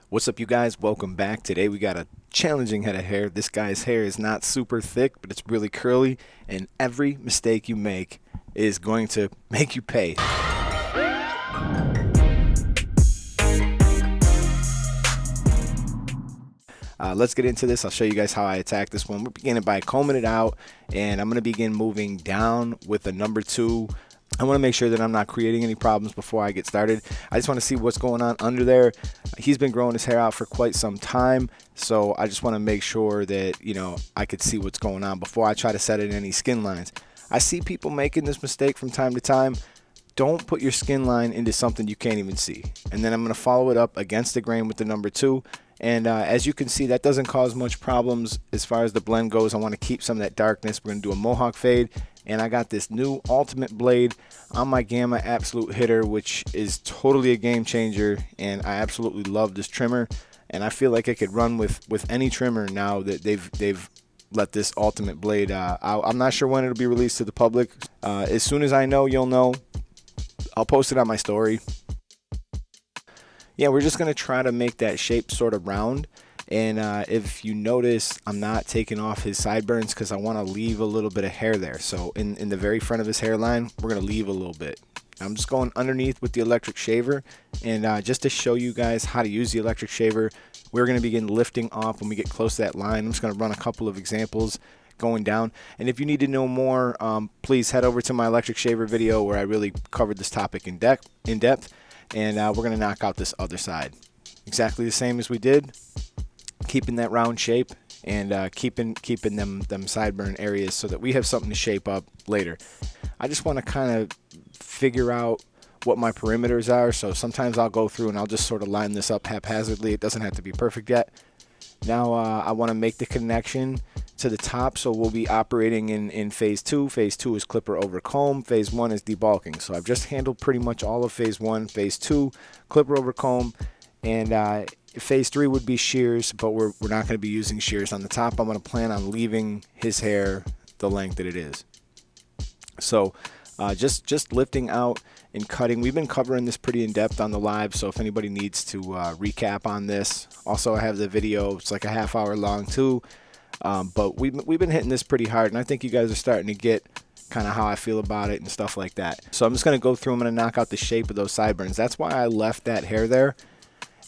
What's up, you guys? Welcome back. Today we got a challenging head of hair. This guy's hair is not super thick, but it's really curly, and every mistake you make is going to make you pay. Let's get into this. I'll show you guys how I attack this one. We're beginning by combing it out, and I'm going to begin moving down with the number 2. I want to make sure that I'm not creating any problems before I get started. I just want to see what's going on under there. He's been growing his hair out for quite some time, so I just want to make sure that, I could see what's going on before I try to set in any skin lines. I see people making this mistake from time to time. Don't put your skin line into something you can't even see. And then I'm going to follow it up against the grain with the number 2. And as you can see, that doesn't cause much problems as far as the blend goes. I want to keep some of that darkness. We're going to do a Mohawk fade. And I got this new ultimate blade on my Gamma Absolute Hitter, which is totally a game changer. And I absolutely love this trimmer. And I feel like I could run with any trimmer now that they've let this ultimate blade out. I'm not sure when it'll be released to the public. As soon as I know, you'll know. I'll post it on my story. Yeah, we're just going to try to make that shape sort of round. And if you notice, I'm not taking off his sideburns because I want to leave a little bit of hair there. So in the very front of his hairline, we're going to leave a little bit. I'm just going underneath with the electric shaver. And just to show you guys how to use the electric shaver, we're going to begin lifting off when we get close to that line. I'm just going to run a couple of examples going down. And if you need to know more, please head over to my electric shaver video where I really covered this topic in depth. And we're going to knock out this other side. Exactly the same as we did. Keeping that round shape and keeping them sideburn areas so that we have something to shape up later. I just want to kind of figure out what my perimeters are. So sometimes I'll go through and I'll just sort of line this up haphazardly. It doesn't have to be perfect yet. Now I want to make the connection to the top, so we'll be operating in phase 2. Phase 2 is clipper over comb. Phase 1 is debulking. So I've just handled pretty much all of phase 1. Phase 2, clipper over comb, and phase 3 would be shears, but we're not going to be using shears on the top. I'm going to plan on leaving his hair the length that it is. So just lifting out and cutting. We've been covering this pretty in depth on the live, so if anybody needs to recap on this, also I have the video. It's like a half hour long too. But we've been hitting this pretty hard, and I think you guys are starting to get kind of how I feel about it and stuff like that. So I'm just going to go through. I'm going to knock out the shape of those sideburns. That's why I left that hair there,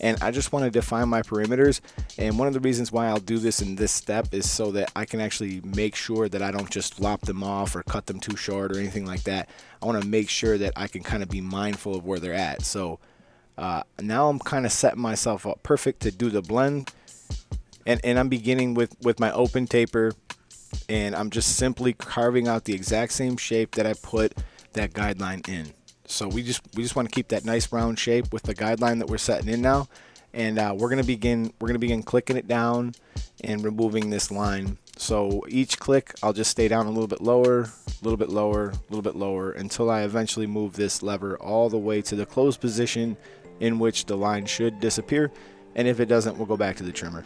and I just want to define my perimeters. And one of the reasons why I'll do this in this step is so that I can actually make sure that I don't just lop them off or cut them too short or anything like that. I want to make sure that I can kind of be mindful of where they're at. So now I'm kind of setting myself up perfect to do the blend. And I'm beginning with my open taper, and I'm just simply carving out the exact same shape that I put that guideline in. So we just want to keep that nice round shape with the guideline that we're setting in now, and we're gonna begin clicking it down and removing this line. So each click, I'll just stay down a little bit lower, a little bit lower, a little bit lower, until I eventually move this lever all the way to the closed position in which the line should disappear. And if it doesn't, we'll go back to the trimmer.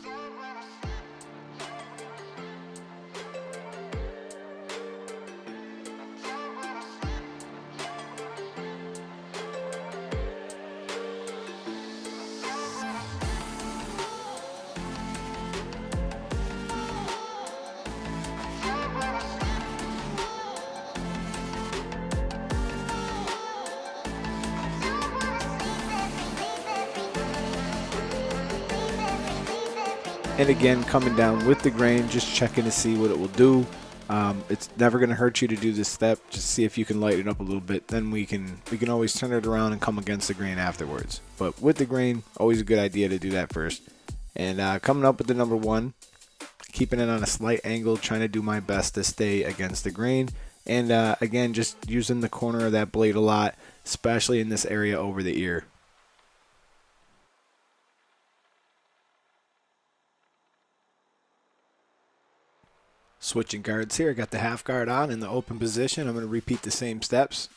And again, coming down with the grain, just checking to see what it will do. It's never going to hurt you to do this step. Just see if you can lighten it up a little bit. Then we can always turn it around and come against the grain afterwards. But with the grain, always a good idea to do that first. And coming up with the number 1, keeping it on a slight angle, trying to do my best to stay against the grain. And again, just using the corner of that blade a lot, especially in this area over the ear. Switching guards here, I got the half guard on in the open position. I'm going to repeat the same steps,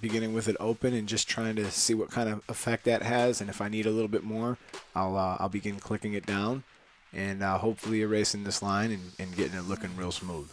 beginning with it open and just trying to see what kind of effect that has. And if I need a little bit more, I'll begin clicking it down and hopefully erasing this line and getting it looking real smooth.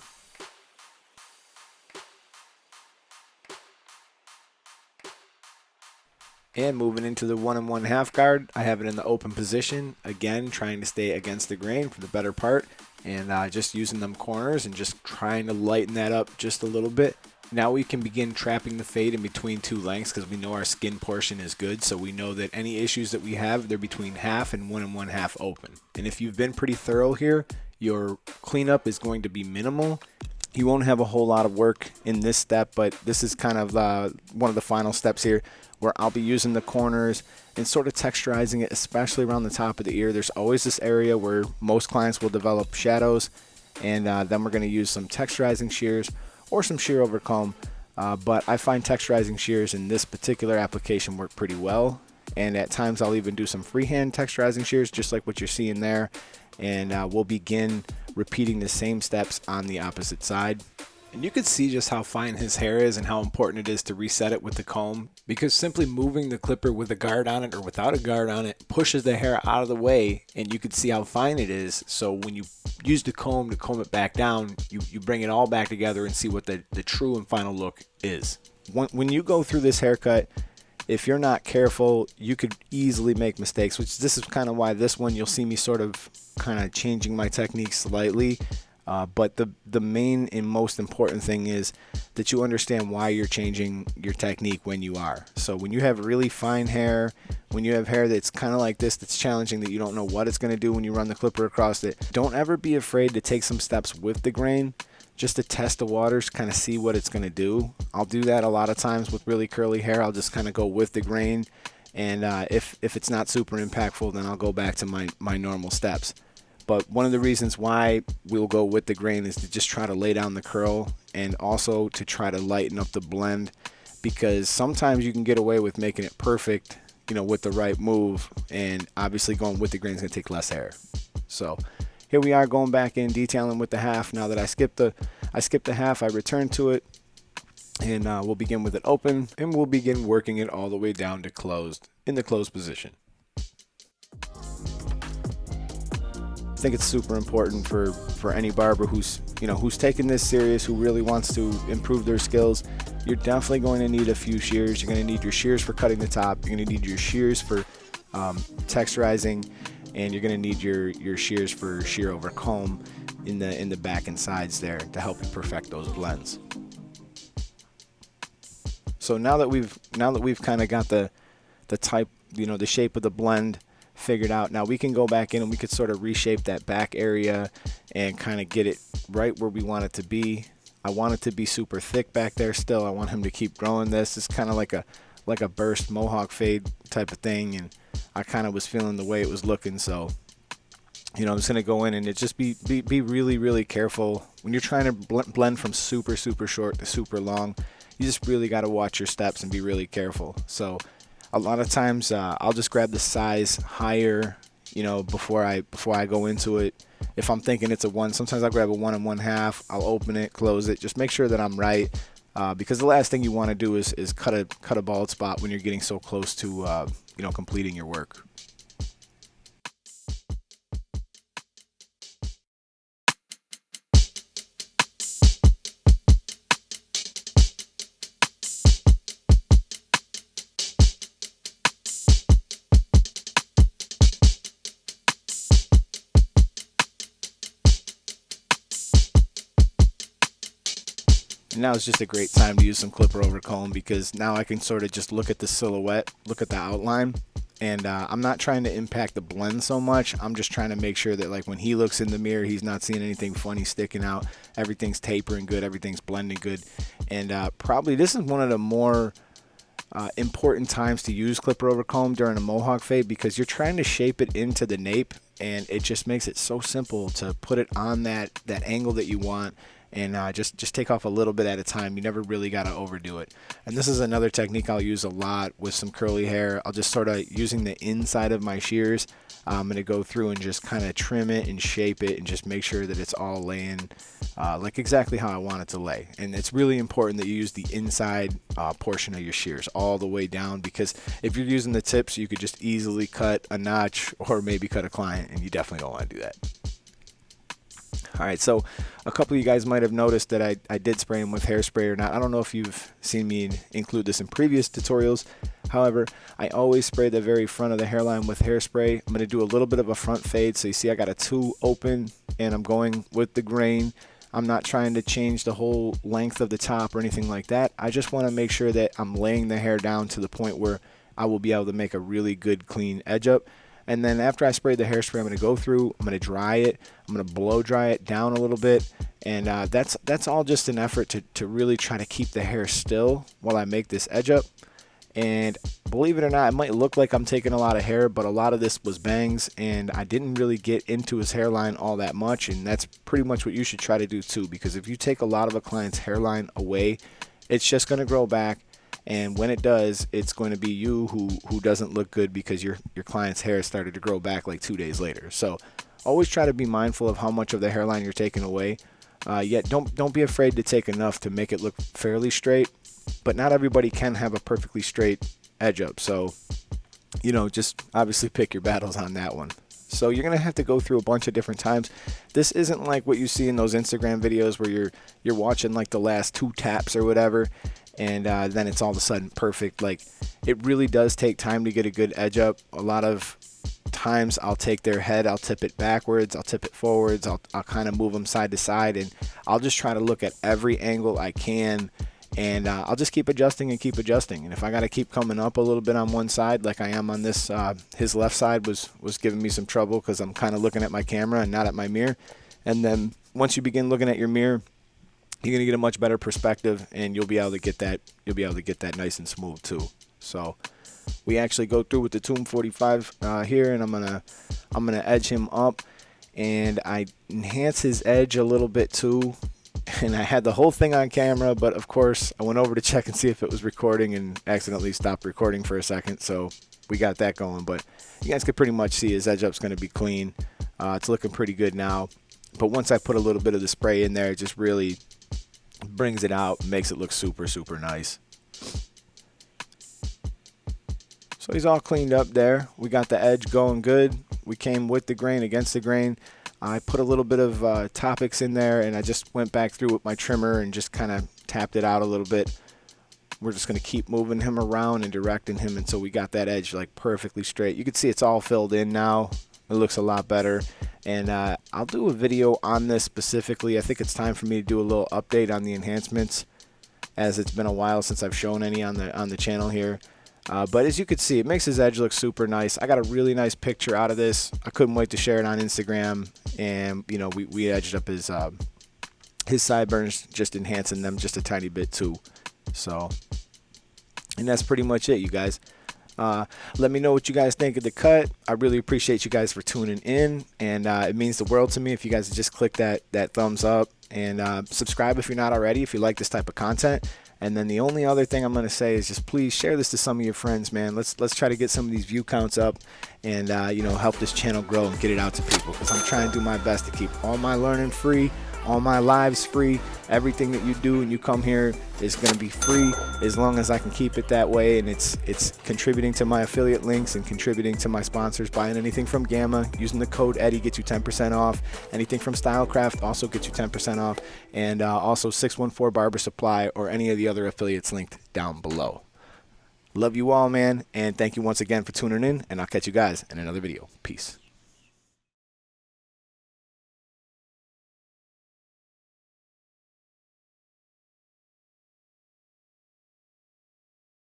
And moving into the 1 1/2 guard, I have it in the open position. Again, trying to stay against the grain for the better part. And just using them corners and just trying to lighten that up just a little bit. Now we can begin trapping the fade in between two lengths because we know our skin portion is good. So we know that any issues that we have, they're between half and 1 1/2 open. And if you've been pretty thorough here, your cleanup is going to be minimal. You won't have a whole lot of work in this step, but this is kind of one of the final steps here where I'll be using the corners and sort of texturizing it, especially around the top of the ear. There's always this area where most clients will develop shadows, and then we're going to use some texturizing shears or some shear over comb, but I find texturizing shears in this particular application work pretty well, and at times I'll even do some freehand texturizing shears just like what you're seeing there, and we'll begin repeating the same steps on the opposite side. And you can see just how fine his hair is and how important it is to reset it with the comb, because simply moving the clipper with a guard on it or without a guard on it pushes the hair out of the way, and you can see how fine it is. So when you use the comb to comb it back down, you bring it all back together and see what the true and final look is. When you go through this haircut, if you're not careful, you could easily make mistakes, which this is kind of why this one you'll see me sort of kind of changing my technique slightly. But the main and most important thing is that you understand why you're changing your technique when you are. So when you have really fine hair, when you have hair that's kind of like this, that's challenging, that you don't know what it's going to do when you run the clipper across it, don't ever be afraid to take some steps with the grain just to test the waters, kind of see what it's going to do. I'll do that a lot of times with really curly hair. I'll just kind of go with the grain, and if it's not super impactful, then I'll go back to my normal steps. But one of the reasons why we'll go with the grain is to just try to lay down the curl and also to try to lighten up the blend, because sometimes you can get away with making it perfect, with the right move, and obviously going with the grain is going to take less hair. So here we are going back in detailing with the half. Now that I skipped the half, I return to it, and we'll begin with it open, and we'll begin working it all the way down to closed in the closed position. I think it's super important for any barber who's taking this serious, who really wants to improve their skills. You're definitely going to need a few shears. You're going to need your shears for cutting the top. You're going to need your shears for texturizing, and you're going to need your shears for shear over comb in the back and sides there to help you perfect those blends. So now that we've kind of got the type, the shape of the blend figured out, now we can go back in and we could sort of reshape that back area and kind of get it right where we want it to be. I want it to be super thick back there still. I want him to keep growing this. It's kind of like a burst Mohawk fade type of thing, and I kind of was feeling the way it was looking. So I'm just going to go in and it just be really, really careful when you're trying to blend from super short to super long. You just really got to watch your steps and be really careful. So a lot of times I'll just grab the size higher, before I go into it. If I'm thinking it's a 1, sometimes I'll grab a 1 1/2. I'll open it, close it, just make sure that I'm right, because the last thing you want to do is cut a bald spot when you're getting so close to completing your work. And now it's just a great time to use some clipper over comb, because now I can sort of just look at the silhouette, look at the outline, and I'm not trying to impact the blend so much. I'm just trying to make sure that, like, when he looks in the mirror, he's not seeing anything funny sticking out. Everything's tapering good, everything's blending good. And probably this is one of the more important times to use clipper over comb during a Mohawk fade, because you're trying to shape it into the nape, and it just makes it so simple to put it on that angle that you want, and just take off a little bit at a time. You never really got to overdo it. And this is another technique I'll use a lot with some curly hair. I'll just sort of, using the inside of my shears, I'm going to go through and just kind of trim it and shape it and just make sure that it's all laying like exactly how I want it to lay. And it's really important that you use the inside portion of your shears all the way down, because if you're using the tips, you could just easily cut a notch or maybe cut a client, and you definitely don't want to do that. Alright, so a couple of you guys might have noticed that I did spray him with hairspray or not. I don't know if you've seen me include this in previous tutorials, However, I always spray the very front of the hairline with hairspray. I'm going to do a little bit of a front fade. So you see I got a 2 open and I'm going with the grain. I'm not trying to change the whole length of the top or anything like that. I just want to make sure that I'm laying the hair down to the point where I will be able to make a really good clean edge up. And then after I spray the hairspray, I'm going to go through, I'm going to dry it, I'm going to blow dry it down a little bit. And that's all just an effort to really try to keep the hair still while I make this edge up. And believe it or not, it might look like I'm taking a lot of hair, but a lot of this was bangs, and I didn't really get into his hairline all that much. And that's pretty much what you should try to do too, because if you take a lot of a client's hairline away, it's just going to grow back. And when it does, it's going to be you who doesn't look good because your client's hair started to grow back like 2 days later. So always try to be mindful of how much of the hairline you're taking away. Yet don't be afraid to take enough to make it look fairly straight. But not everybody can have a perfectly straight edge up. So, you know, just obviously pick your battles on that one. So you're going to have to go through a bunch of different times. This isn't like what you see in those Instagram videos where you're watching like the last 2 taps or whatever, and then it's all of a sudden perfect. Like, it really does take time to get a good edge up. A lot of times I'll take their head, I'll tip it backwards, I'll tip it forwards, I'll kind of move them side to side, and I'll just try to look at every angle I can. And I'll just keep adjusting and keep adjusting. And if I got to keep coming up a little bit on one side like I am on this, his left side was giving me some trouble because I'm kind of looking at my camera and not at my mirror. And then once you begin looking at your mirror, you're going to get a much better perspective, and you'll be able to get that nice and smooth too. So we actually go through with the Tomb 45 here, and I'm gonna edge him up, and I enhance his edge a little bit too. And I had the whole thing on camera, but of course I went over to check and see if it was recording and accidentally stopped recording for a second. So we got that going, but you guys can pretty much see his edge up's going to be clean. It's looking pretty good now. But once I put a little bit of the spray in there, it just really brings it out, makes it look super, super nice. So he's all cleaned up there. We got the edge going good. We came with the grain, against the grain. I put a little bit of topics in there, and I just went back through with my trimmer and just kind of tapped it out a little bit. We're just going to keep moving him around and directing him until we got that edge like perfectly straight. You can see it's all filled in now. It looks a lot better. And I'll do a video on this specifically. I think it's time for me to do a little update on the enhancements, as it's been a while since I've shown any on the channel here. But as you can see, it makes his edge look super nice. I got a really nice picture out of this. I couldn't wait to share it on Instagram. And, you know, we edged up his sideburns, just enhancing them just a tiny bit too. So, and that's pretty much it, you guys. Let me know what you guys think of the cut. I really appreciate you guys for tuning in. And it means the world to me if you guys just click that thumbs up. And subscribe if you're not already, if you like this type of content. And then the only other thing I'm going to say is just please share this to some of your friends, man. Let's try to get some of these view counts up and, you know, help this channel grow and get it out to people, because I'm trying to do my best to keep all my learning free, all my lives free. Everything that you do and you come here is going to be free as long as I can keep it that way. And it's contributing to my affiliate links and contributing to my sponsors. Buying anything from Gamma, using the code Eddie gets you 10% off. Anything from Stylecraft also gets you 10% off. And also 614 Barber Supply or any of the other affiliates linked down below. Love you all, man. And thank you once again for tuning in. And I'll catch you guys in another video. Peace.